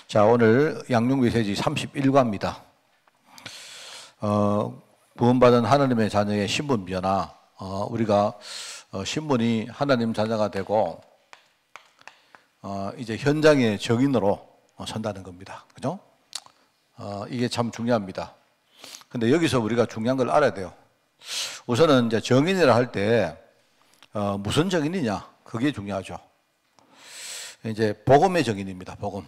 자, 오늘 양육메시지 31과입니다. 구원받은 하나님의 자녀의 신분 변화. 우리가 신분이 하나님 자녀가 되고 이제 현장의 정인으로 선다는 겁니다. 그죠? 이게 참 중요합니다. 근데 여기서 우리가 중요한 걸 알아야 돼요. 우선은 이제 정인이라 할 때 무슨 정인이냐? 그게 중요하죠. 이제 복음의 정인입니다. 복음.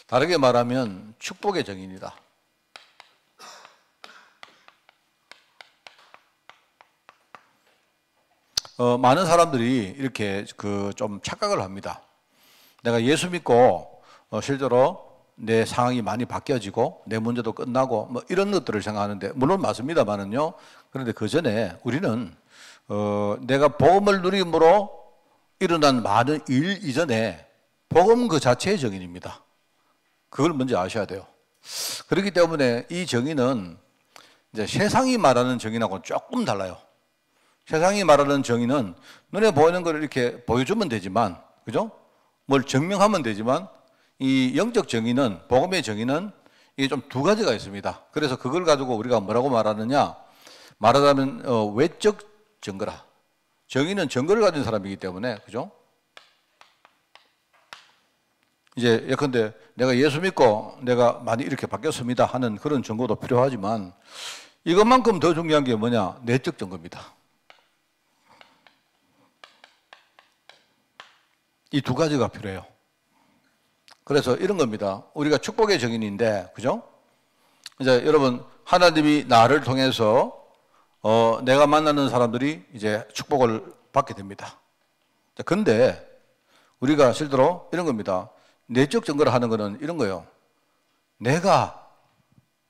다르게 말하면 축복의 정인이다. 많은 사람들이 이렇게 좀 착각을 합니다. 내가 예수 믿고 실제로 내 상황이 많이 바뀌어지고 내 문제도 끝나고 뭐 이런 것들을 생각하는데, 물론 맞습니다만은요. 그런데 그 전에 우리는 내가 복음을 누림으로 일어난 많은 일 이전에 복음 그 자체의 정인입니다. 그걸 먼저 아셔야 돼요. 그렇기 때문에 이 정의는 이제 세상이 말하는 정의하고는 조금 달라요. 세상이 말하는 정의는 눈에 보이는 걸 이렇게 보여주면 되지만, 그죠? 뭘 증명하면 되지만, 이 영적 정의는, 복음의 정의는 이게 좀 두 가지가 있습니다. 그래서 그걸 가지고 우리가 뭐라고 말하느냐? 말하자면 외적 증거라. 정의는 증거를 가진 사람이기 때문에, 그죠? 이제 예컨대 내가 예수 믿고 내가 많이 이렇게 바뀌었습니다 하는 그런 증거도 필요하지만, 이것만큼 더 중요한 게 뭐냐? 내적 증거입니다. 이 두 가지가 필요해요. 그래서 이런 겁니다. 우리가 축복의 정인인데, 그죠? 이제 여러분, 하나님이 나를 통해서 내가 만나는 사람들이 이제 축복을 받게 됩니다. 근데 우리가 실제로 이런 겁니다. 내적 증거를 하는 거는 이런 거예요. 내가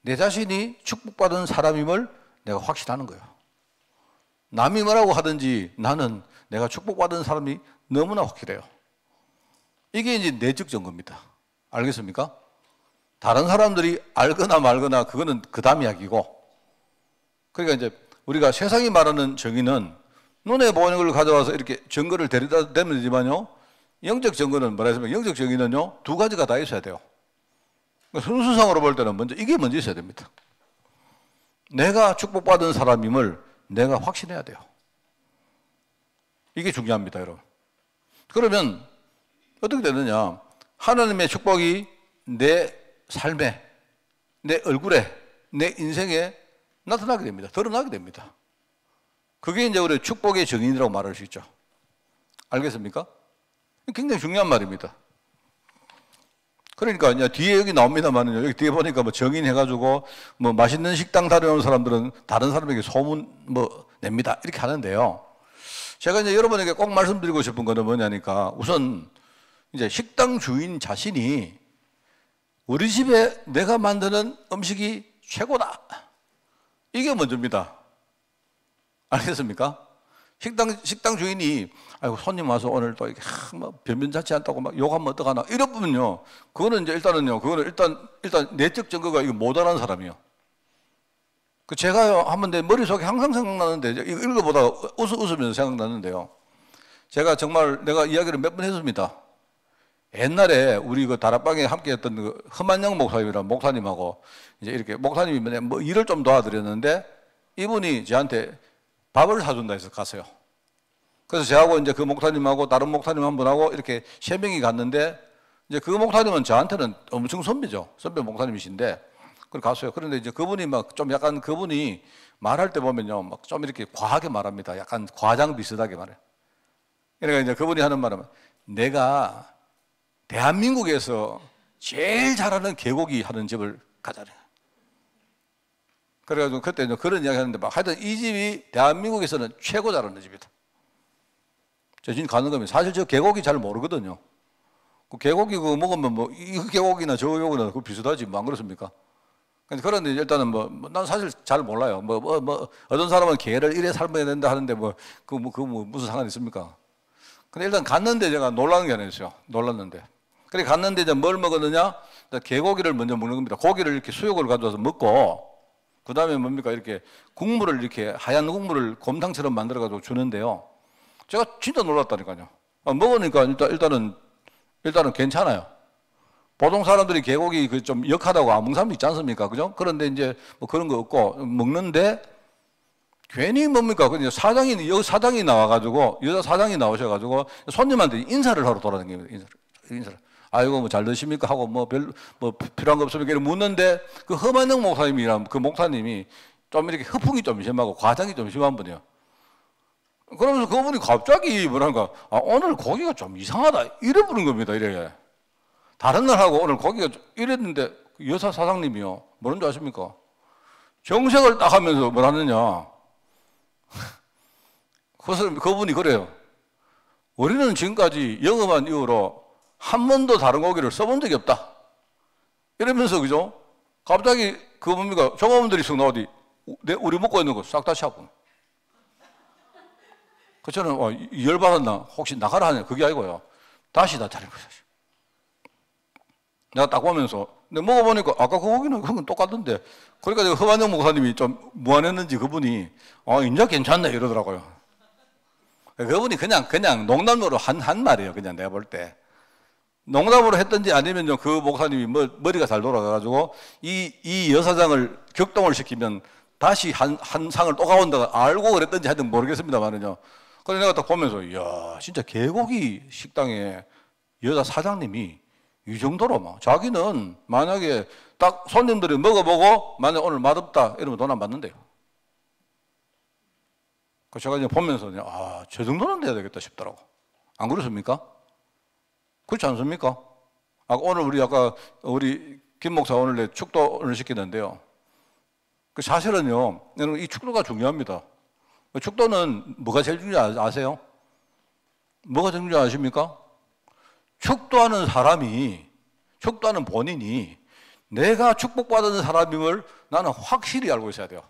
내 자신이 축복받은 사람임을 내가 확신하는 거예요. 남이 뭐라고 하든지 나는 내가 축복받은 사람이 너무나 확실해요. 이게 이제 내적 증거입니다. 알겠습니까? 다른 사람들이 알거나 말거나 그거는 그 다음 이야기고, 그러니까 이제 우리가 세상이 말하는 정의는 눈에 보이는 걸 가져와서 이렇게 증거를 데려다 대면 되지만요, 영적 증거는 뭐라 했습니까? 영적 정의는요, 두 가지가 다 있어야 돼요. 순수상으로 볼 때는 이게 먼저 있어야 됩니다. 내가 축복받은 사람임을 내가 확신해야 돼요. 이게 중요합니다, 여러분. 그러면 어떻게 되느냐? 하나님의 축복이 내 삶에, 내 얼굴에, 내 인생에 나타나게 됩니다. 드러나게 됩니다. 그게 이제 우리 축복의 정인이라고 말할 수 있죠. 알겠습니까? 굉장히 중요한 말입니다. 그러니까 이제 뒤에 여기 나옵니다만요. 여기 뒤에 보니까 뭐 정인 해가지고 뭐 맛있는 식당 다녀오는 사람들은 다른 사람에게 소문 뭐 냅니다. 이렇게 하는데요. 제가 이제 여러분에게 꼭 말씀드리고 싶은 거는 뭐냐니까, 우선 이제 식당 주인 자신이 우리 집에 내가 만드는 음식이 최고다. 이게 먼저입니다. 알겠습니까? 식당 주인이 아이고 손님 와서 오늘 또 이렇게 뭐 변변찮지 않다고 막 욕하면 어떡하나 이러면요, 그거는 이제 그거는 일단 내적 증거가 이거 못하는 사람이요. 제가요 한번 내 머릿속에 항상 생각나는데, 이거 읽어보다가 웃으면서 생각나는데요. 제가 정말 내가 이야기를 몇 번 했습니다. 옛날에 우리 그 다락방에 함께 했던 그 험한영 목사님이라는 목사님하고 이제 이렇게 목사님이 뭐 일을 좀 도와드렸는데, 이분이 저한테 밥을 사준다 해서 갔어요. 그래서 저하고 이제 그 목사님하고 다른 목사님 한 분하고 이렇게 3명이 갔는데, 이제 그 목사님은 저한테는 엄청 선배죠. 선배 목사님이신데, 그걸 갔어요. 그런데 이제 그분이 막 좀 약간 그분이 말할 때 보면요, 막 좀 이렇게 과하게 말합니다. 약간 과장 비슷하게 말해요. 그러니까 이제 그분이 하는 말은, 내가 대한민국에서 제일 잘하는 개고기 하는 집을 가자래. 그래가지고 그때 그런 이야기 하는데, 막 하여튼 이 집이 대한민국에서는 최고 잘하는 집이다. 저 지금 가는 겁니다. 사실 저 개고기 잘 모르거든요. 그 개고기 그거 먹으면 뭐 이 개고기나 저 개고기나 그거 비슷하지 뭐 안 그렇습니까? 그런데 일단은 난 사실 잘 몰라요. 어떤 사람은 개를 이래 삶아야 된다 하는데 그거 무슨 상관이 있습니까? 근데 일단 갔는데 제가 놀라는 게 하나 있어요. 놀랐는데. 그래 갔는데 이제 뭘 먹었느냐? 개고기를 먼저 먹는 겁니다. 고기를 이렇게 수육을 가져와서 먹고, 그 다음에 뭡니까? 이렇게 국물을 이렇게 하얀 국물을 곰탕처럼 만들어가지고 주는데요. 제가 진짜 놀랐다니까요. 먹으니까 일단은 괜찮아요. 보통 사람들이 계곡이 그 좀 역하다고 안 먹는 사람도 있지 않습니까? 그죠? 그런데 이제 뭐 그런 거 없고 먹는데 괜히 뭡니까? 여기 사장이 나와가지고, 여자 사장이 나오셔가지고 손님한테 인사를 하러 돌아다닙니다. 인사를. 아이고, 뭐 잘 드십니까? 하고 뭐 필요한 거 없습니까? 이렇게 묻는데 그 허만영 목사님이란 그 목사님이 좀 이렇게 허풍이 좀 심하고 과장이 좀 심한 분이요. 그러면서 그분이 갑자기 뭐랄까, 오늘 고기가 좀 이상하다. 이래 부른 겁니다, 이래. 다른 날하고 오늘 고기가 이랬는데 그 여사 사장님이요. 뭐라는 줄 아십니까? 정색을 딱 하면서 뭘 하느냐. 그분이 그래요. 우리는 지금까지 영업한 이후로 한 번도 다른 고기를 써본 적이 없다. 이러면서, 그죠? 갑자기 그 뭡니까? 종업원들이 쑥 나오더니 우리 먹고 있는 거 싹 다 치아분. 그 저는 열받았나? 혹시 나가라 하냐? 그게 아니고요. 다시 다 차린 거죠. 내가 딱 보면서 근데 먹어보니까 아까 그 고기는 그건 똑같던데. 그러니까 허만영 목사님이 좀 무안했는지 그분이 인자 괜찮네 이러더라고요. 그분이 그냥 농담으로 한 말이에요. 그냥 내가 볼 때. 농담으로 했던지 아니면 그 목사님이 머리가 잘 돌아가가지고 이 여사장을 격동을 시키면 다시 한 상을 또 가온다고 알고 그랬던지 하여튼 모르겠습니다만은요. 그래서 내가 딱 보면서 이야 진짜 개고기 식당에 여자 사장님이 이 정도로 막 자기는 만약에 딱 손님들이 먹어보고 만약 오늘 맛없다 이러면 돈 안 받는데요. 그 제가 이제 보면서 저 정도는 돼야 되겠다 싶더라고. 안 그렇습니까? 그렇지 않습니까? 오늘 우리 김 목사 오늘 축도를 시키는데요. 그 사실은요, 이 축도가 중요합니다. 축도는 뭐가 제일 중요한지 아세요? 뭐가 제일 중요한지 아십니까? 축도하는 본인이 내가 축복받은 사람임을 나는 확실히 알고 있어야 돼요.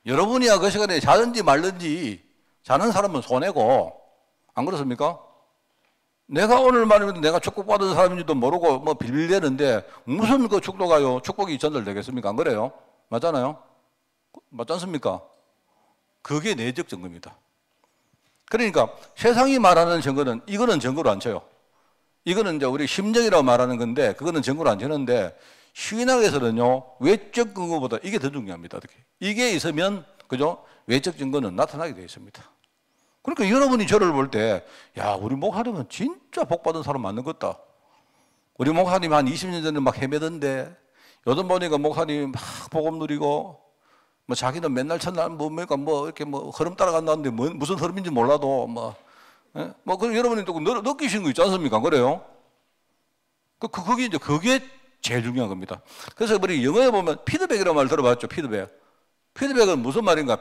여러분이야 그 시간에 자든지 말든지 자는 사람은 손해고, 안 그렇습니까? 내가 오늘 말하면 내가 축복받은 사람인지도 모르고 뭐 빌빌대는데 무슨 그 축도가요? 축복이 전달되겠습니까? 안 그래요? 맞잖아요? 맞지 않습니까? 그게 내적 증거입니다. 그러니까 세상이 말하는 증거는 이거는 증거로 안 쳐요. 이거는 이제 우리 심정이라고 말하는 건데 그거는 증거로 안 치는데 신학에서는요 외적 근거보다 이게 더 중요합니다. 이게 있으면 그죠? 외적 증거는 나타나게 되어 있습니다. 그러니까 여러분이 저를 볼 때 야 우리 목사님은 진짜 복 받은 사람 맞는 것 같다. 우리 목사님 한 20년 전에 막 헤매던데 요즘 보니까 목사님이 막 복음 누리고 뭐 자기는 맨날 첫날 뭐 이렇게 흐름 따라간다는데 무슨 흐름인지 몰라도 그럼 여러분이 또 느끼신 거 있지 않습니까? 그래요? 그게 제일 중요한 겁니다. 그래서 우리 영어에 보면 피드백이라는 말 들어봤죠? 피드백은 무슨 말인가?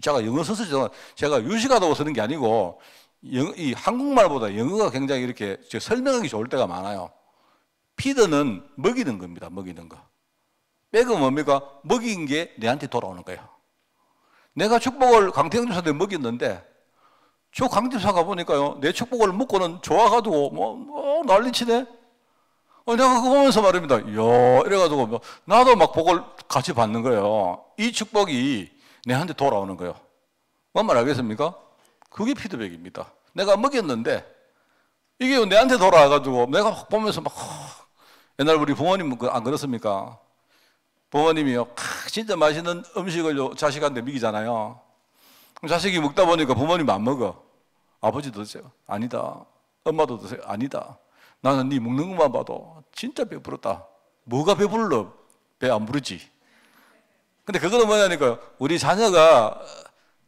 제가 영어 써서 제가 유식하다고 쓰는 게 아니고 이 한국말보다 영어가 굉장히 이렇게 설명하기 좋을 때가 많아요. 피드는 먹이는 겁니다. 먹이는 거. 백은 뭡니까? 먹인 게 내한테 돌아오는 거예요. 내가 축복을 강태영 집사한테 먹였는데 저 강집사가 보니까요 내 축복을 먹고는 좋아가지고 난리치네. 내가 그거 보면서 말입니다. 이야 이래가지고 나도 막 복을 같이 받는 거예요. 이 축복이 내한테 돌아오는 거예요. 뭔 말 알겠습니까? 그게 피드백입니다. 내가 먹였는데 이게 내한테 돌아와가지고 내가 보면서 옛날 우리 부모님 안 그렇습니까? 부모님이요 진짜 맛있는 음식을 자식한테 먹이잖아요. 자식이 먹다 보니까 부모님 안 먹어. 아버지도 드세요. 아니다. 엄마도 드세요. 아니다. 나는 네 먹는 것만 봐도 진짜 배부르다. 뭐가 배불러? 배 안 부르지. 근데 그거는 뭐냐니까요. 우리 자녀가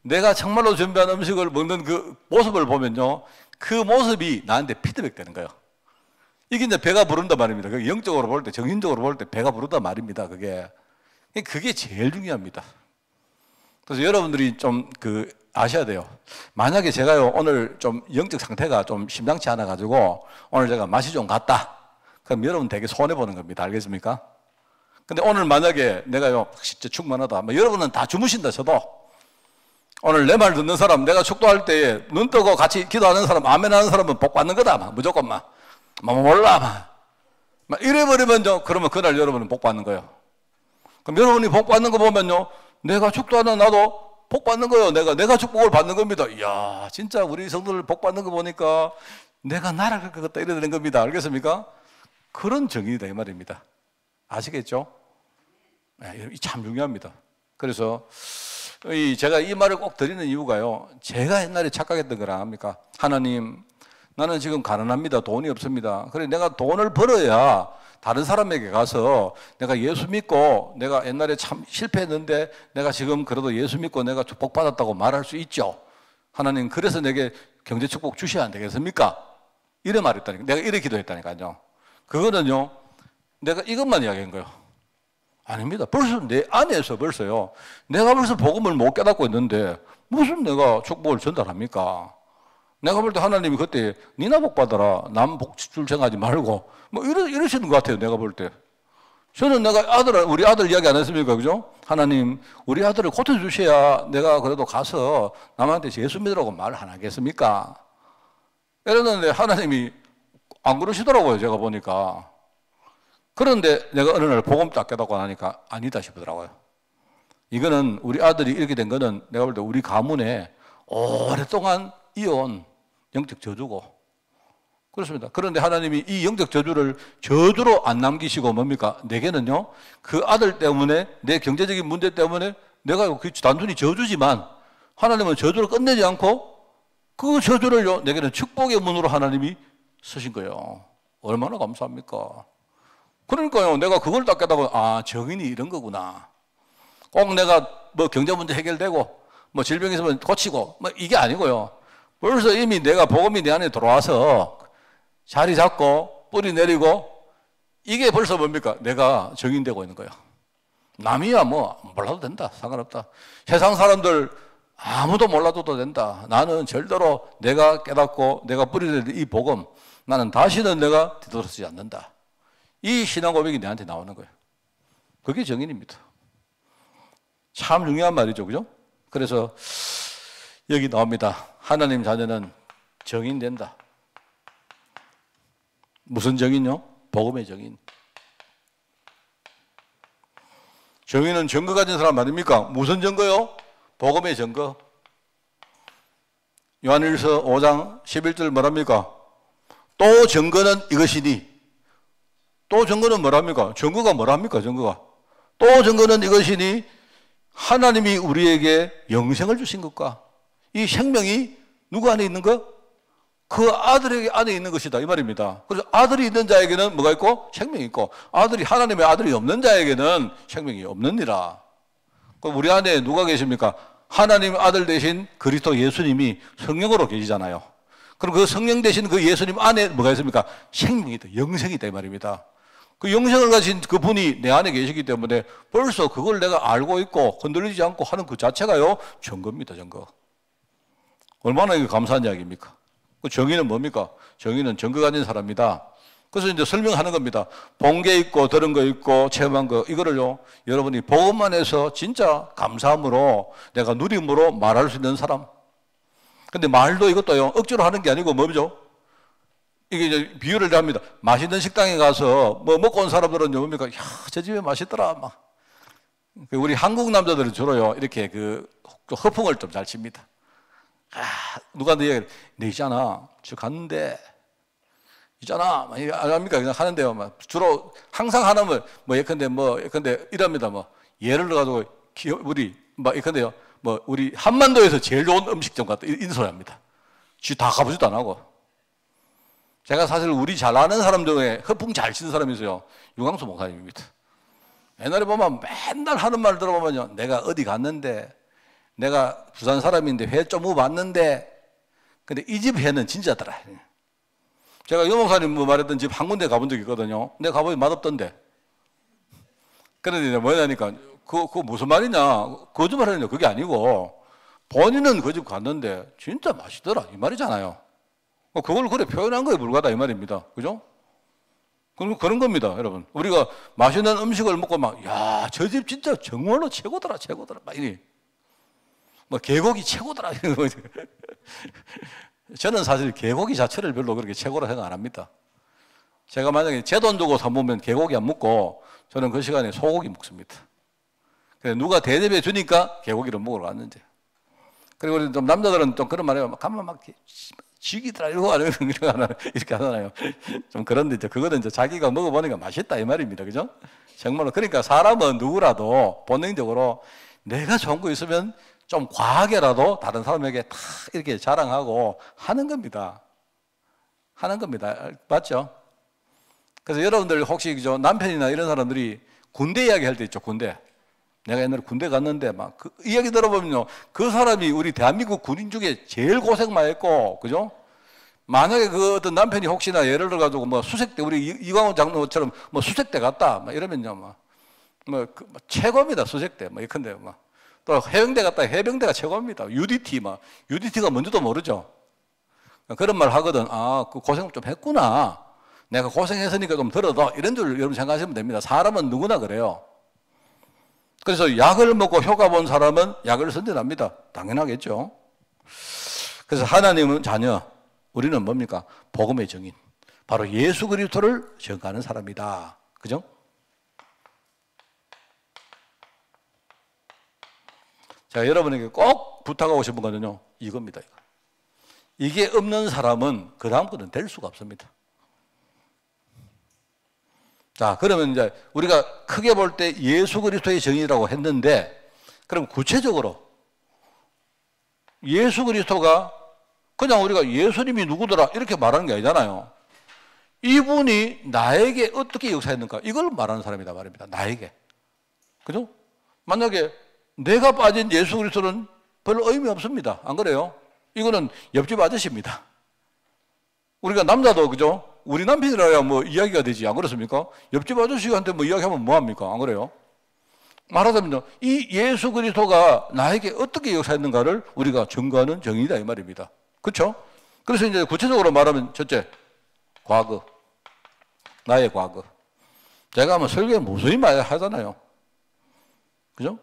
내가 정말로 준비한 음식을 먹는 그 모습을 보면요. 그 모습이 나한테 피드백 되는 거예요. 이게 이제 배가 부른단 말입니다. 그게 영적으로 볼 때, 정신적으로 볼 때 배가 부른단 말입니다. 그게 제일 중요합니다. 그래서 여러분들이 좀 아셔야 돼요. 만약에 제가요, 오늘 좀 영적 상태가 좀 심상치 않아가지고 오늘 제가 맛이 좀 갔다. 그럼 여러분 되게 손해보는 겁니다. 알겠습니까? 근데 오늘 만약에 내가요, 진짜 충만하다. 여러분은 다 주무신다 쳐도 오늘 내 말 듣는 사람, 내가 축도할 때에 눈 뜨고 같이 기도하는 사람, 아멘 하는 사람은 복 받는 거다. 무조건 몰라. 이래버리면 그러면 그날 여러분은 복 받는 거예요. 그럼 여러분이 복 받는 거 보면요, 내가 축도하는 나도 복 받는 거예요. 내가 축복을 받는 겁니다. 이야, 진짜 우리 성도들 복 받는 거 보니까 내가 날아갈 것 같다 이래 되는 겁니다. 알겠습니까? 그런 정의다 이 말입니다. 아시겠죠? 네, 참 중요합니다. 그래서 제가 이 말을 꼭 드리는 이유가요, 제가 옛날에 착각했던 거라 합니까? 하나님, 나는 지금 가난합니다. 돈이 없습니다. 그래 내가 돈을 벌어야 다른 사람에게 가서 내가 예수 믿고 내가 옛날에 참 실패했는데 내가 지금 그래도 예수 믿고 내가 축복 받았다고 말할 수 있죠. 하나님, 그래서 내게 경제 축복 주셔야 안 되겠습니까? 이래 말했다니까. 내가 이래 기도했다니까요. 그거는요, 내가 이것만 이야기한 거예요. 아닙니다. 벌써 내 안에서 벌써요, 내가 벌써 복음을 못 깨닫고 있는데 무슨 내가 축복을 전달합니까? 내가 볼 때 하나님이 그때 니나 복 받아라, 남 복 줄 생각하지 말고 뭐 이러시는 것 같아요. 내가 볼 때. 저는 내가 우리 아들 이야기 안 했습니까? 그죠? 하나님, 우리 아들을 고쳐주셔야 내가 그래도 가서 남한테 예수 믿으라고 말 안 하겠습니까? 이랬는데 하나님이 안 그러시더라고요. 제가 보니까. 그런데 내가 어느 날 복음 딱 깨닫고 나니까 아니다 싶더라고요. 이거는 우리 아들이 이렇게 된 거는 내가 볼 때 우리 가문에 오랫동안 이어온 영적 저주고 그렇습니다. 그런데 하나님이 이 영적 저주를 저주로 안 남기시고 뭡니까? 내게는요, 그 아들 때문에, 내 경제적인 문제 때문에 내가 단순히 저주지만 하나님은 저주를 끝내지 않고 그 저주를요, 내게는 축복의 문으로 하나님이 쓰신 거예요. 얼마나 감사합니까? 그러니까요, 내가 그걸 딱 깨닫고, 아, 정인이 이런 거구나. 꼭 내가 뭐 경제 문제 해결되고, 뭐 질병이 있으면 고치고, 뭐 이게 아니고요. 벌써 이미 내가 복음이 내 안에 들어와서 자리 잡고 뿌리 내리고, 이게 벌써 뭡니까? 내가 정인되고 있는 거예요. 남이야 뭐 몰라도 된다. 상관없다. 세상 사람들 아무도 몰라도 된다. 나는 절대로 내가 깨닫고 내가 뿌리 내린 이 복음, 나는 다시는 내가 뒤돌아서지 않는다. 이 신앙 고백이 내한테 나오는 거예요. 그게 정인입니다. 참 중요한 말이죠. 그죠? 그래서 여기 나옵니다. 하나님 자녀는 정인된다. 무슨 정인요? 복음의 정인. 정인은 증거 가진 사람 아닙니까? 무슨 증거요? 복음의 증거. 요한일서 5장 11절 뭐랍니까? 또 증거는 이것이니. 또 증거는 뭐랍니까? 증거가 뭐랍니까? 증거가. 또 증거는 이것이니 하나님이 우리에게 영생을 주신 것과 이 생명이 누구 안에 있는 것? 그 아들에게 안에 있는 것이다 이 말입니다. 그래서 아들이 있는 자에게는 뭐가 있고? 생명이 있고, 하나님의 아들이 없는 자에게는 생명이 없느니라. 그럼 우리 안에 누가 계십니까? 하나님의 아들 되신 그리스도 예수님이 성령으로 계시잖아요. 그럼 그 성령 되신 그 예수님 안에 뭐가 있습니까? 생명이 있다, 영생이 있다 이 말입니다. 그 영생을 가진 그분이 내 안에 계시기 때문에 벌써 그걸 내가 알고 있고 흔들리지 않고 하는 그 자체가요, 증거입니다. 증거. 얼마나 이게 감사한 이야기입니까? 그 정의는 뭡니까? 정의는 증거 가진 사람이다. 그래서 이제 설명하는 겁니다. 본 게 있고 들은 거 있고 체험한 거, 이거를요, 여러분이 복음만 해서 진짜 감사함으로 내가 누림으로 말할 수 있는 사람. 근데 말도 이것도요, 억지로 하는 게 아니고 뭐죠? 이게 이제 비유를 합니다. 맛있는 식당에 가서 뭐 먹고 온 사람들은 뭡니까? 야, 저 집에 맛있더라. 막. 우리 한국 남자들은 주로요, 이렇게 그 허풍을 좀 잘 칩니다. 아, 누가 내 얘기를, 내 있잖아. 저 갔는데, 있잖아. 안 합니까? 그냥 하는데요. 막 주로 항상 하나면, 예컨대 이럽니다. 예를 들어가지고, 우리, 예컨대요. 우리 한반도에서 제일 좋은 음식점 같다. 인소리 합니다. 쥐 다 가보지도 안 하고. 제가 사실 우리 잘 아는 사람 중에 허풍 잘 치는 사람이 있어요. 유광수 목사님입니다. 옛날에 보면 맨날 하는 말 들어보면요. 내가 어디 갔는데, 내가 부산 사람인데 회 좀 먹어봤는데, 근데 이 집 회는 진짜더라. 제가 유 목사님 말했던 집 한 군데 가본 적이 있거든요. 내가 가보니 맛없던데. 그런데 뭐냐니까, 그거 무슨 말이냐. 거짓말 하느냐. 그게 아니고, 본인은 그 집 갔는데 진짜 맛있더라. 이 말이잖아요. 그걸 그래 표현한 거에 불과하다 이 말입니다. 그죠? 그런 겁니다, 여러분. 우리가 맛있는 음식을 먹고 막, 야, 저 집 진짜 정말로 최고더라, 최고더라. 막 이래. 개고기 최고더라. 저는 사실 개고기 자체를 별로 그렇게 최고라 생각 안 합니다. 제가 만약에 제 돈 주고 사먹으면 개고기 안 먹고 저는 그 시간에 소고기 먹습니다. 누가 대접해 주니까 개고기를 먹으러 갔는데. 그리고 우리 좀 남자들은 좀 그런 말이에요. 가만 막 지기더라 이렇게 하잖아요. 좀 그런데 이제 그거는 이제 자기가 먹어보니까 맛있다 이 말입니다. 그죠? 정말로. 그러니까 사람은 누구라도 본능적으로 내가 좋은 거 있으면 좀 과하게라도 다른 사람에게 다 이렇게 자랑하고 하는 겁니다. 하는 겁니다. 맞죠? 그래서 여러분들 혹시 그죠? 남편이나 이런 사람들이 군대 이야기 할 때 있죠. 군대. 내가 옛날에 군대 갔는데 막 그 이야기 들어보면요. 그 사람이 우리 대한민국 군인 중에 제일 고생 많이 했고, 그죠? 만약에 그 어떤 남편이 혹시나 예를 들어가지고 뭐 수색대, 우리 이광호 장로처럼 뭐 수색대 갔다, 막 이러면요. 뭐 최고입니다. 수색대. 뭐 이건데 막. 또 해병대 갔다 해병대가 최고입니다. UDT 막. UDT가 뭔지도 모르죠. 그런 말 하거든. 아, 그 고생 좀 했구나. 내가 고생했으니까 좀 들어도 이런 줄 여러분 생각하시면 됩니다. 사람은 누구나 그래요. 그래서 약을 먹고 효과 본 사람은 약을 선전합니다. 당연하겠죠. 그래서 하나님은 자녀, 우리는 뭡니까? 복음의 증인. 바로 예수 그리스도를 증거하는 사람이다. 그죠? 제가 여러분에게 꼭 부탁하고 싶은 거는요, 이겁니다. 이게 없는 사람은 그 다음 거는 될 수가 없습니다. 자, 그러면 이제 우리가 크게 볼 때 예수 그리스도의 정의라고 했는데, 그럼 구체적으로 예수 그리스도가 그냥 우리가 예수님이 누구더라 이렇게 말하는 게 아니잖아요. 이분이 나에게 어떻게 역사했는가 이걸 말하는 사람이다 말입니다. 나에게. 그죠? 만약에 내가 빠진 예수 그리스도는 별로 의미 없습니다. 안 그래요? 이거는 옆집 아저씨입니다. 우리가 남자도 그죠? 우리 남편이라야 뭐 이야기가 되지 안 그렇습니까? 옆집 아저씨한테 뭐 이야기하면 뭐합니까? 안 그래요? 말하자면 이 예수 그리스도가 나에게 어떻게 역사했는가를 우리가 증거하는 정의다 이 말입니다. 그렇죠? 그래서 이제 구체적으로 말하면 첫째, 과거. 나의 과거. 제가 뭐 설교에 무수히 많이 하잖아요. 그죠?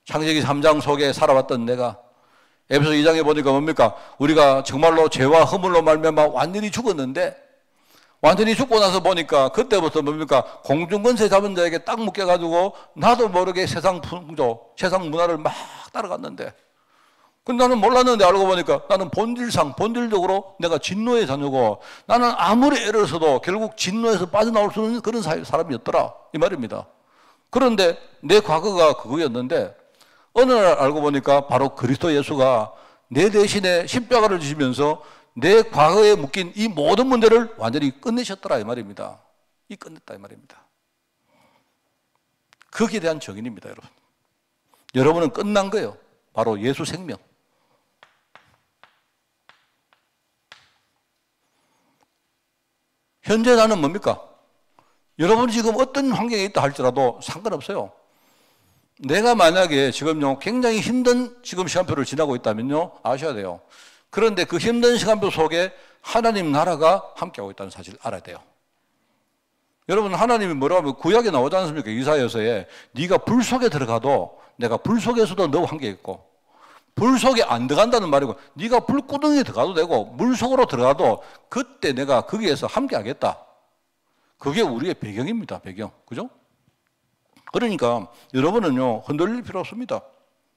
창세기 3장 속에 살아왔던 내가 에베소 2장에 보니까 뭡니까? 우리가 정말로 죄와 허물로 말미암아 완전히 죽었는데 완전히 죽고 나서 보니까 그때부터 뭡니까? 공중권세 잡은 자에게 딱 묶여가지고 나도 모르게 세상 풍조, 세상 문화를 막 따라갔는데 근데 나는 몰랐는데 알고 보니까 나는 본질적으로 내가 진노의 자녀고 나는 아무리 애를 써도 결국 진노에서 빠져나올 수 있는 그런 사람이었더라 이 말입니다. 그런데 내 과거가 그거였는데 어느 날 알고 보니까 바로 그리스도 예수가 내 대신에 십자가를 지시면서 내 과거에 묶인 이 모든 문제를 완전히 끝내셨더라 이 말입니다. 이 끝냈다 이 말입니다. 거기에 대한 정의입니다, 여러분. 여러분은 끝난 거예요. 바로 예수 생명. 현재 나는 뭡니까? 여러분이 지금 어떤 환경에 있다 할지라도 상관없어요. 내가 만약에 지금요 굉장히 힘든 지금 시간표를 지나고 있다면요 아셔야 돼요. 그런데 그 힘든 시간표 속에 하나님 나라가 함께하고 있다는 사실을 알아야 돼요. 여러분 하나님이 뭐라고 하면 구약에 나오지 않습니까? 이사야서에 네가 불 속에 들어가도 내가 불 속에서도 너와 함께 있고 불 속에 안 들어간다는 말이고 네가 불구덩이에 들어가도 되고 물 속으로 들어가도 그때 내가 거기에서 함께 하겠다. 그게 우리의 배경입니다. 배경. 그죠? 그러니까 여러분은요 흔들릴 필요 없습니다.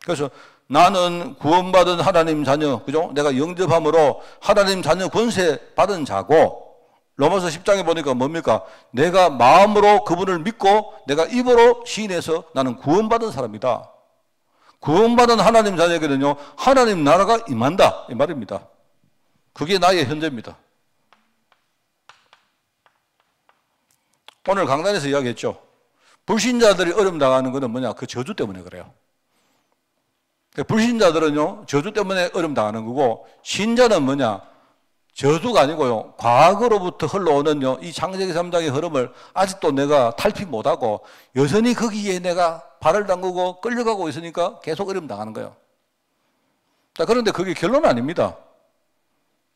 그래서 나는 구원받은 하나님 자녀, 그죠? 내가 영접함으로 하나님 자녀 권세 받은 자고 로마서 10장에 보니까 뭡니까? 내가 마음으로 그분을 믿고 내가 입으로 시인해서 나는 구원받은 사람이다. 구원받은 하나님 자녀에게는요 하나님 나라가 임한다 이 말입니다. 그게 나의 현재입니다. 오늘 강단에서 이야기했죠. 불신자들이 어려움 당하는 것은 뭐냐? 그 저주 때문에 그래요. 불신자들은요 저주 때문에 어려움 당하는 거고 신자는 뭐냐? 저주가 아니고요 과거로부터 흘러오는요 이 창세기 3장의 흐름을 아직도 내가 탈피 못하고 여전히 거기에 내가 발을 담그고 끌려가고 있으니까 계속 어려움 당하는 거예요. 자, 그런데 그게 결론은 아닙니다.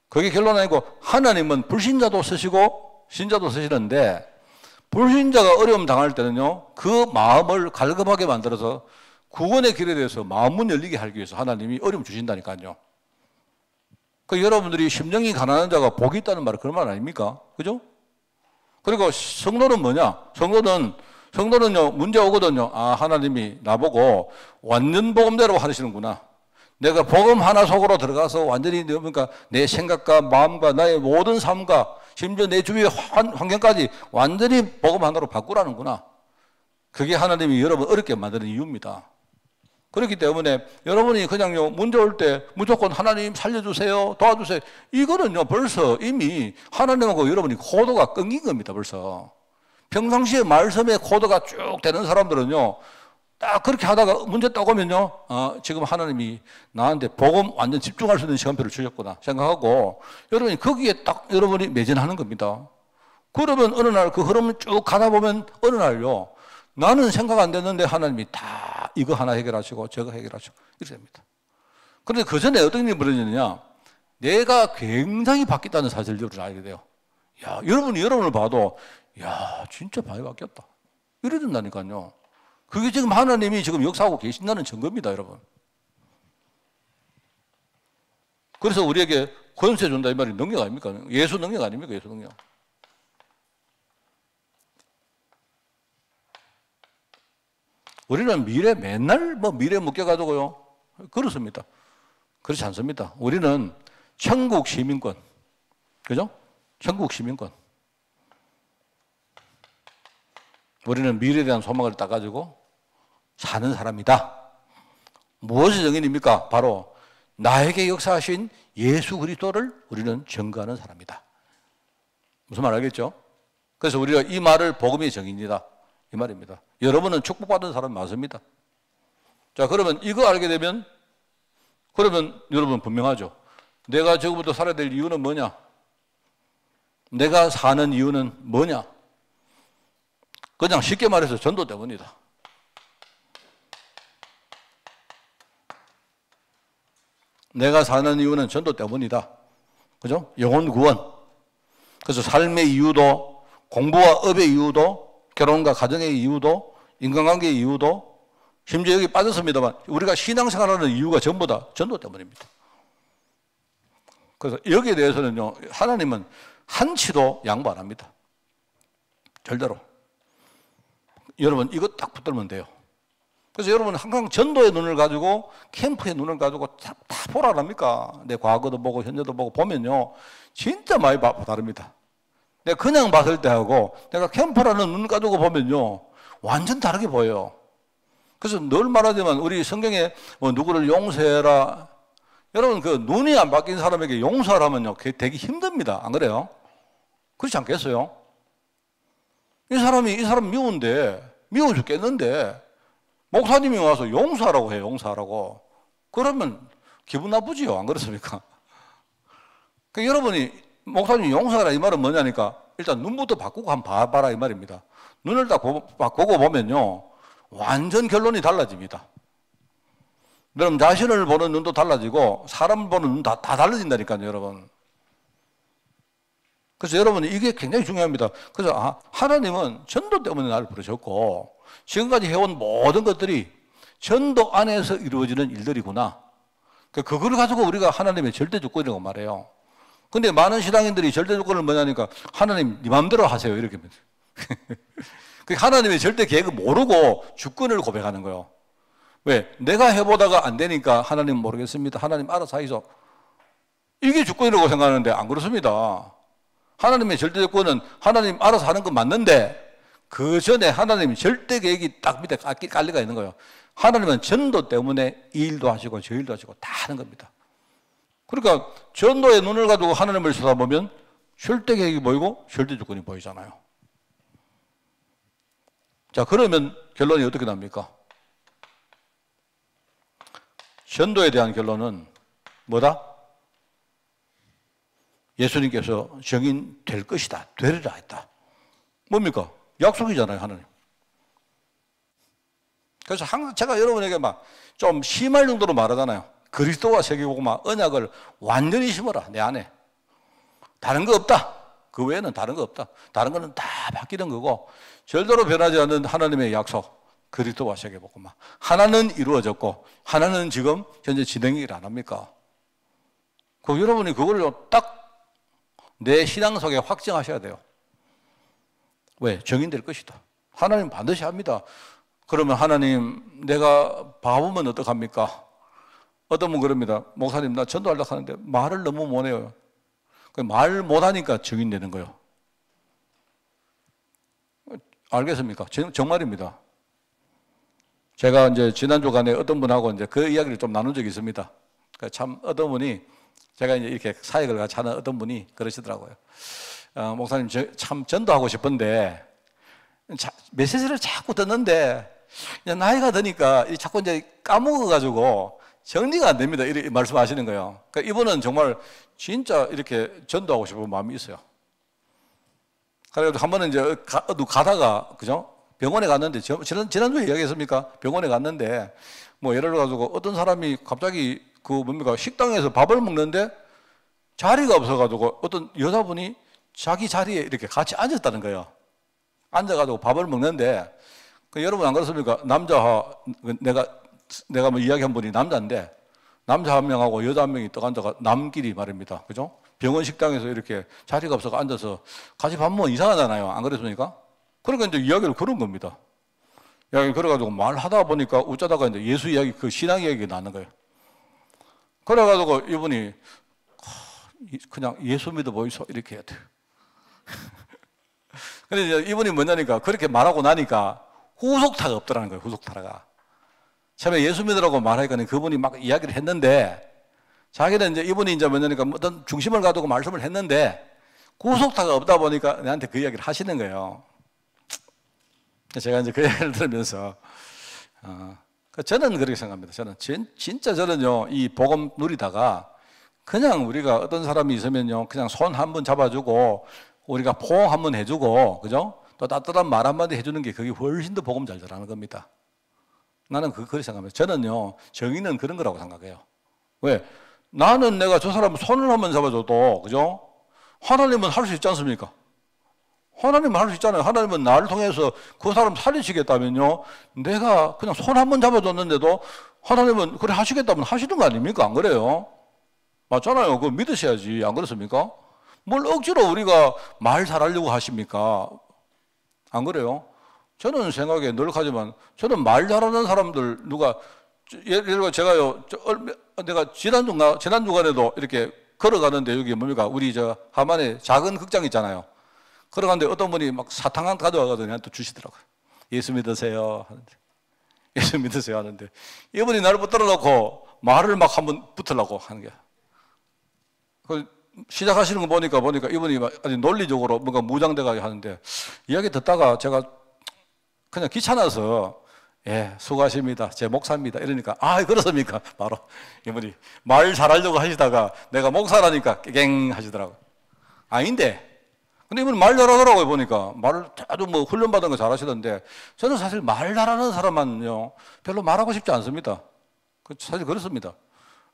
그게 결론은 아니고 하나님은 불신자도 쓰시고 신자도 쓰시는데 불신자가 어려움 당할 때는요 그 마음을 갈급하게 만들어서 구원의 길에 대해서 마음문 열리게 하기 위해서 하나님이 어려움 주신다니까요. 그 여러분들이 심령이 가난한 자가 복이 있다는 말은 그런 말 아닙니까? 그죠? 그리고 성도는 뭐냐? 성도는요 문제 오거든요. 아 하나님이 나보고 완전 복음대로 하시는구나. 내가 복음 하나 속으로 들어가서 완전히 그러니까 내 생각과 마음과 나의 모든 삶과 심지어 내 주위의 환경까지 완전히 복음 하나로 바꾸라는구나. 그게 하나님이 여러분 어렵게 만드는 이유입니다. 그렇기 때문에 여러분이 그냥요, 문제 올 때 무조건 하나님 살려주세요, 도와주세요. 이거는요, 벌써 이미 하나님하고 여러분이 코드가 끊긴 겁니다, 벌써. 평상시에 말씀에 코드가 쭉 되는 사람들은요, 딱 그렇게 하다가 문제 딱 오면요, 지금 하나님이 나한테 복음 완전 집중할 수 있는 시간표를 주셨구나 생각하고 여러분이 거기에 딱 여러분이 매진하는 겁니다. 그러면 어느 날 그 흐름을 쭉 가다 보면 어느 날요, 나는 생각 안 됐는데 하나님이 다 이거 하나 해결하시고 저거 해결하시고 이렇게 됩니다. 그런데 그 전에 어떤 일이 벌어지느냐, 내가 굉장히 바뀌었다는 사실을 여러분 알게 돼요. 야, 여러분이 여러분을 봐도 야, 진짜 많이 바뀌었다 이래 된다니까요. 그게 지금 하나님이 지금 역사하고 계신다는 증거입니다, 여러분. 그래서 우리에게 권세 준다 이 말이 능력 아닙니까? 예수 능력 아닙니까? 예수 능력. 우리는 미래 맨날 미래 묶여가지고요, 그렇습니다. 그렇지 않습니다. 우리는 천국 시민권, 그죠? 천국 시민권. 우리는 미래에 대한 소망을 따가지고 사는 사람이다. 무엇의 정인입니까? 바로 나에게 역사하신 예수 그리스도를 우리는 증거하는 사람이다. 무슨 말 알겠죠? 그래서 우리가 이 말을 복음의 정인이다 이 말입니다. 여러분은 축복받은 사람 맞습니다. 자, 그러면 이거 알게 되면 그러면 여러분 분명하죠. 내가 지금부터 살아야 될 이유는 뭐냐? 내가 사는 이유는 뭐냐? 그냥 쉽게 말해서 전도 때문이다. 내가 사는 이유는 전도 때문이다. 그죠? 영혼 구원. 그래서 삶의 이유도, 공부와 업의 이유도, 결혼과 가정의 이유도, 인간관계의 이유도, 심지어 여기 빠졌습니다만 우리가 신앙생활하는 이유가 전부 다 전도 때문입니다. 그래서 여기에 대해서는요, 하나님은 한치도 양보 안 합니다. 절대로. 여러분 이거 딱 붙들면 돼요. 그래서 여러분 항상 전도의 눈을 가지고 캠프의 눈을 가지고 다 보라랍니까? 내 과거도 보고 현재도 보고 보면요, 진짜 많이 다릅니다. 내가 그냥 봤을 때하고 내가 캠프라는 눈을 가지고 보면요, 완전 다르게 보여요. 그래서 늘 말하지만 우리 성경에 누구를 용서해라. 여러분 그 눈이 안 바뀐 사람에게 용서하라면요, 그게 되게 힘듭니다. 안 그래요? 그렇지 않겠어요? 이 사람 미운데, 미워 죽겠는데 목사님이 와서 용서하라고 해요. 용서하라고. 그러면 기분 나쁘지요. 안 그렇습니까? 그러니까 여러분이 목사님이 용서하라 이 말은 뭐냐니까 일단 눈부터 바꾸고 한번 봐봐라 이 말입니다. 눈을 딱 바꾸고 보면요, 완전 결론이 달라집니다. 여러분 자신을 보는 눈도 달라지고 사람을 보는 눈 다 달라진다니까요, 여러분. 그래서 여러분 이게 굉장히 중요합니다. 그래서 하나님은 전도 때문에 나를 부르셨고 지금까지 해온 모든 것들이 전도 안에서 이루어지는 일들이구나. 그걸 가지고 우리가 하나님의 절대 주권이라고 말해요. 근데 많은 신앙인들이 절대 주권을 뭐냐니까 하나님 네 마음대로 하세요 이렇게 하나님의 절대 계획을 모르고 주권을 고백하는 거예요. 왜? 내가 해보다가 안 되니까 하나님 모르겠습니다. 하나님 알아서 하이소. 이게 주권이라고 생각하는데 안 그렇습니다. 하나님의 절대 주권은 하나님 알아서 하는 건 맞는데 그 전에 하나님 절대 계획이 딱 밑에 깔려가 있는 거예요. 하나님은 전도 때문에 이 일도 하시고 저 일도 하시고 다 하는 겁니다. 그러니까 전도의 눈을 가지고 하나님을 쳐다보면 절대 계획이 보이고 절대 주권이 보이잖아요. 자, 그러면 결론이 어떻게 납니까? 전도에 대한 결론은 뭐다? 예수님께서 정인 될 것이다. 되리라 했다. 뭡니까? 약속이잖아요, 하나님. 그래서 항상 제가 여러분에게 막 좀 심할 정도로 말하잖아요. 그리스도와 세계복음화 언약을 완전히 심어라, 내 안에. 다른 거 없다. 그 외에는 다른 거 없다. 다른 거는 다 바뀌는 거고 절대로 변하지 않는 하나님의 약속, 그리스도와 세계복음화. 하나는 이루어졌고 하나는 지금 현재 진행을 안 합니까? 여러분이 그걸 딱 내 신앙 속에 확정하셔야 돼요. 왜? 정인될 것이다. 하나님 반드시 합니다. 그러면 하나님 내가 바보면 어떡합니까? 어떤 분 그럽니다. 목사님, 나 전도하려고 하는데 말을 너무 못해요. 말 못하니까 증인 되는 거예요. 알겠습니까? 정말입니다. 제가 이제 지난주간에 어떤 분하고 이제 그 이야기를 좀 나눈 적이 있습니다. 참 어떤 분이 제가 이제 이렇게 사역을 같이 하는 어떤 분이 그러시더라고요. 목사님, 참 전도하고 싶은데 메시지를 자꾸 듣는데 나이가 드니까 자꾸 이제 까먹어가지고 정리가 안 됩니다. 이렇게 말씀하시는 거예요. 그러니까 이분은 정말 진짜 이렇게 전도하고 싶은 마음이 있어요. 그래서 한 번은 이제 가다가, 그죠? 병원에 갔는데, 지난주에 이야기했습니까? 병원에 갔는데, 뭐 예를 들어가지고 어떤 사람이 갑자기 식당에서 밥을 먹는데 자리가 없어가지고 어떤 여자분이 자기 자리에 이렇게 같이 앉았다는 거예요. 앉아가지고 밥을 먹는데, 여러분 안 그렇습니까? 내가 뭐 이야기한 분이 남자인데, 남자 한 명하고 여자 한 명이 떡 앉아가 남끼리 말입니다. 그죠? 병원 식당에서 이렇게 자리가 없어서 앉아서 같이 밥 먹으면 이상하잖아요. 안 그렇습니까? 그러니까 이제 이야기를 그런 겁니다. 이야기 그래가지고 말하다 보니까 어쩌다가 이제 예수 이야기, 신앙 이야기가 나는 거예요. 그래가지고 이분이 그냥 예수 믿어보이소 이렇게 해야 돼요. 근데 이제 이분이 뭐냐니까 그렇게 말하고 나니까 후속타가 없더라는 거예요. 후속타가. 처음에 예수 믿으라고 말하니까 그분이 막 이야기를 했는데 자기는 이제 이분이 이제 뭐냐니까 어떤 중심을 가두고 말씀을 했는데 후속타가 없다 보니까 내한테 그 이야기를 하시는 거예요. 제가 이제 그 얘기를 들으면서 저는 그렇게 생각합니다. 저는 진짜 저는요 이 복음 누리다가 그냥 우리가 어떤 사람이 있으면요 그냥 손 한 번 잡아주고 우리가 포옹 한 번 해주고 그죠? 또 따뜻한 말 한마디 해주는 게 그게 훨씬 더 복음 잘 전하는 겁니다. 나는 그렇게 생각합니다. 저는요 정의는 그런 거라고 생각해요. 왜? 나는 내가 저 사람 손을 한번 잡아줘도 그죠? 하나님은 할 수 있지 않습니까? 하나님은 할 수 있잖아요. 하나님은 나를 통해서 그 사람 살리시겠다면요 내가 그냥 손 한번 잡아줬는데도 하나님은 그래 하시겠다면 하시는 거 아닙니까? 안 그래요? 맞잖아요. 그거 믿으셔야지. 안 그렇습니까? 뭘 억지로 우리가 말 잘하려고 하십니까? 안 그래요? 저는 생각에 늘 하지만 저는 말 잘하는 사람들 예를 들어 제가요 내가 지난주간에도 이렇게 걸어가는데 여기 뭡니까? 우리 하만에 작은 극장 있잖아요. 걸어가는데 어떤 분이 막 사탕 한 가져와가지고 저한테 주시더라고요. 예수 믿으세요 하는데 예수 믿으세요 하는데 이분이 나를 붙들어 놓고 말을 막 한번 붙으려고 하는 거야. 시작하시는 거 보니까 이분이 아주 논리적으로 뭔가 무장돼가게 하는데 이야기 듣다가 제가 그냥 귀찮아서 예, 수고하십니다. 제 목사입니다. 이러니까 그렇습니까? 바로 이분이 말 잘하려고 하시다가 내가 목사라니까 깽 하시더라고요. 아닌데 근데 이분이 말 잘하더라고요. 보니까 말을 아주 뭐 훈련받은 거 잘하시던데 저는 사실 말 잘하는 사람만요 별로 말하고 싶지 않습니다. 사실 그렇습니다.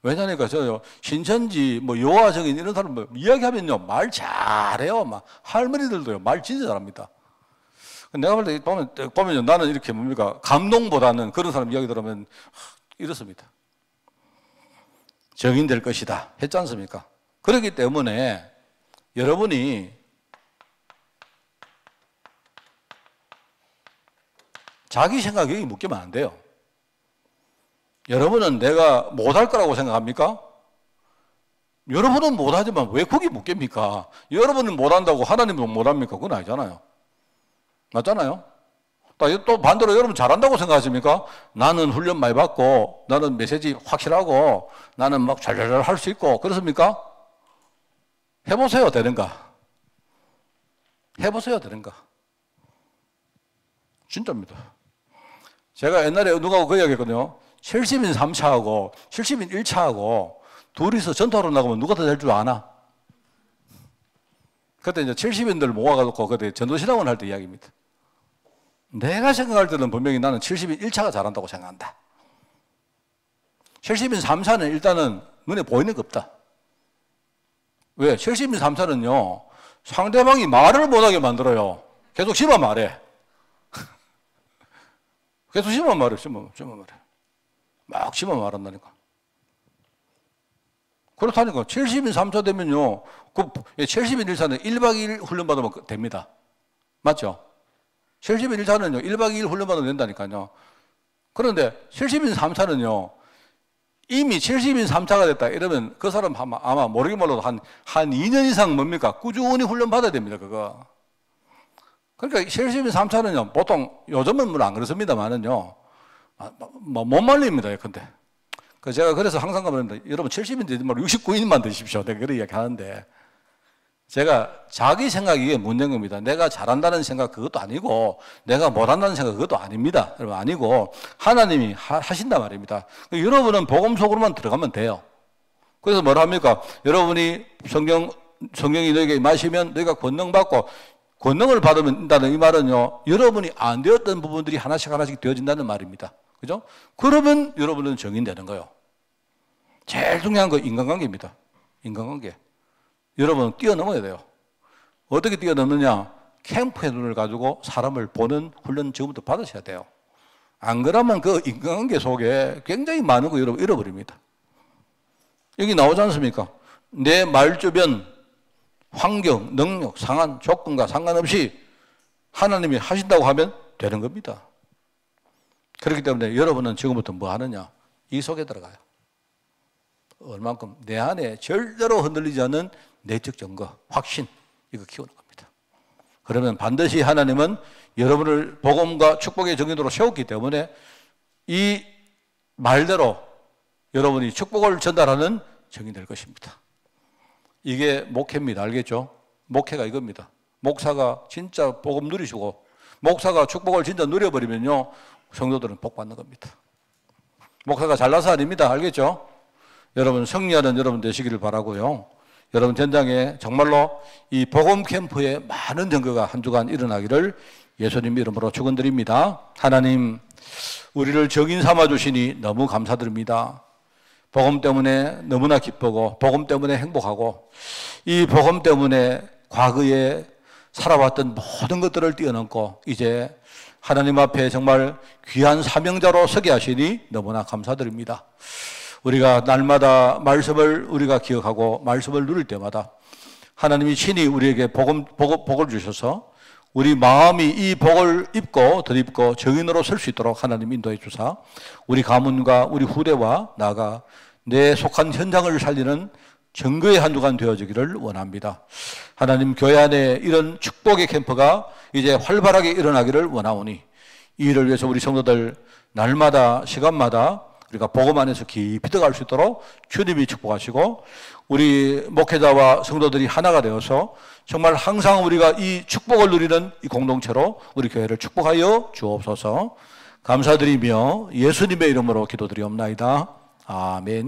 왜냐니까 저요 신천지 뭐 요하적인 이런 사람 이야기하면요 말 잘해요. 막 할머니들도요 말 진짜 잘합니다. 내가 볼 때 보면요 나는 이렇게 뭡니까 감동보다는 그런 사람 이야기 들으면 이렇습니다. 정인될 것이다 했지 않습니까? 그렇기 때문에 여러분이 자기 생각 여기 묶이면 안 돼요. 여러분은 내가 못할 거라고 생각합니까? 여러분은 못하지만 왜 거기 묶입니까? 여러분은 못한다고 하나님은 못합니까? 그건 아니잖아요. 맞잖아요? 또 반대로 여러분 잘한다고 생각하십니까? 나는 훈련 많이 받고 나는 메시지 확실하고 나는 막 잘잘 할 수 있고 그렇습니까? 해보세요. 되는가? 해보세요. 되는가? 진짜입니다. 제가 옛날에 누구하고 그 이야기 했거든요. 70인 3차하고 70인 1차하고 둘이서 전투하러 나가면 누가 더 될 줄 아나? 그때 이제 70인들 모아가지고 그때 전도신학원 할 때 이야기입니다. 내가 생각할 때는 분명히 나는 70인 1차가 잘한다고 생각한다. 70인 3차는 일단은 눈에 보이는 게 없다. 왜? 70인 3차는요, 상대방이 말을 못하게 만들어요. 계속 씹어 말해. 계속 씹어 말해, 씹어 말해. 막 씹어 말한다니까. 그렇다니까. 70인 3차 되면요, 70인 1차는 1박 2일 훈련받으면 됩니다. 맞죠? 70인 1차는요, 1박 2일 훈련받으면 된다니까요. 그런데 70인 3차는요, 이미 70인 3차가 됐다 이러면 그 사람 아마 모르긴 몰라도 한 2년 이상 뭡니까? 꾸준히 훈련 받아야 됩니다, 그거. 그러니까 70인 3차는요, 보통 요즘은 물론 안 그렇습니다만은요, 못 말립니다, 근데. 제가 그래서 항상 가면 여러분 70인 되지 말고 69인만 드십시오. 내가 그런 이야기 하는데. 제가 자기 생각이 이게 문제인 겁니다. 내가 잘한다는 생각 그것도 아니고 내가 못한다는 생각 그것도 아닙니다. 여러분 아니고 하나님이 하신단 말입니다. 여러분은 복음 속으로만 들어가면 돼요. 그래서 뭐라 합니까? 여러분이 성령이 너에게 마시면 너희가 권능받고 권능을 받는다는 이 말은요. 여러분이 안 되었던 부분들이 하나씩 되어진다는 말입니다. 그죠? 그러면 여러분은 정인되는 거예요. 제일 중요한 거 인간관계입니다. 인간관계. 여러분 뛰어넘어야 돼요. 어떻게 뛰어넘느냐? 캠프의 눈을 가지고 사람을 보는 훈련 지금부터 받으셔야 돼요. 안 그러면 그 인간관계 속에 굉장히 많은 거 여러분 잃어버립니다. 여기 나오지 않습니까? 내 말 주변 환경, 능력, 상한, 조건과 상관없이 하나님이 하신다고 하면 되는 겁니다. 그렇기 때문에 여러분은 지금부터 뭐 하느냐? 이 속에 들어가요. 얼만큼 내 안에 절대로 흔들리지 않는 내적 증거, 확신 이거 키우는 겁니다. 그러면 반드시 하나님은 여러분을 복음과 축복의 정인으로 세웠기 때문에 이 말대로 여러분이 축복을 전달하는 정이 될 것입니다. 이게 목회입니다. 알겠죠? 목회가 이겁니다. 목사가 진짜 복음 누리시고 목사가 축복을 진짜 누려버리면요 성도들은 복 받는 겁니다. 목사가 잘나서 아닙니다. 알겠죠? 여러분 승리하는 여러분 되시기를 바라고요. 여러분 전장에 정말로 이 복음 캠프에 많은 증거가 한 주간 일어나기를 예수님 이름으로 축원드립니다. 하나님 우리를 정인 삼아 주시니 너무 감사드립니다. 복음 때문에 너무나 기쁘고 복음 때문에 행복하고 이 복음 때문에 과거에 살아왔던 모든 것들을 뛰어넘고 이제 하나님 앞에 정말 귀한 사명자로 서게 하시니 너무나 감사드립니다. 우리가 날마다 말씀을 우리가 기억하고 말씀을 누릴 때마다 하나님이 친히 우리에게 복을 주셔서 우리 마음이 이 복을 입고 덧입고 정인으로 설 수 있도록 하나님 인도해 주사 우리 가문과 우리 후대와 나아가 내 속한 현장을 살리는 증거의 한 주간 되어지기를 원합니다. 하나님 교회 안에 이런 축복의 캠프가 이제 활발하게 일어나기를 원하오니 이 일을 위해서 우리 성도들 날마다 시간마다 우리가 복음 안에서 깊이 들어갈 수 있도록 주님이 축복하시고 우리 목회자와 성도들이 하나가 되어서 정말 항상 우리가 이 축복을 누리는 이 공동체로 우리 교회를 축복하여 주옵소서. 감사드리며 예수님의 이름으로 기도드리옵나이다. 아멘.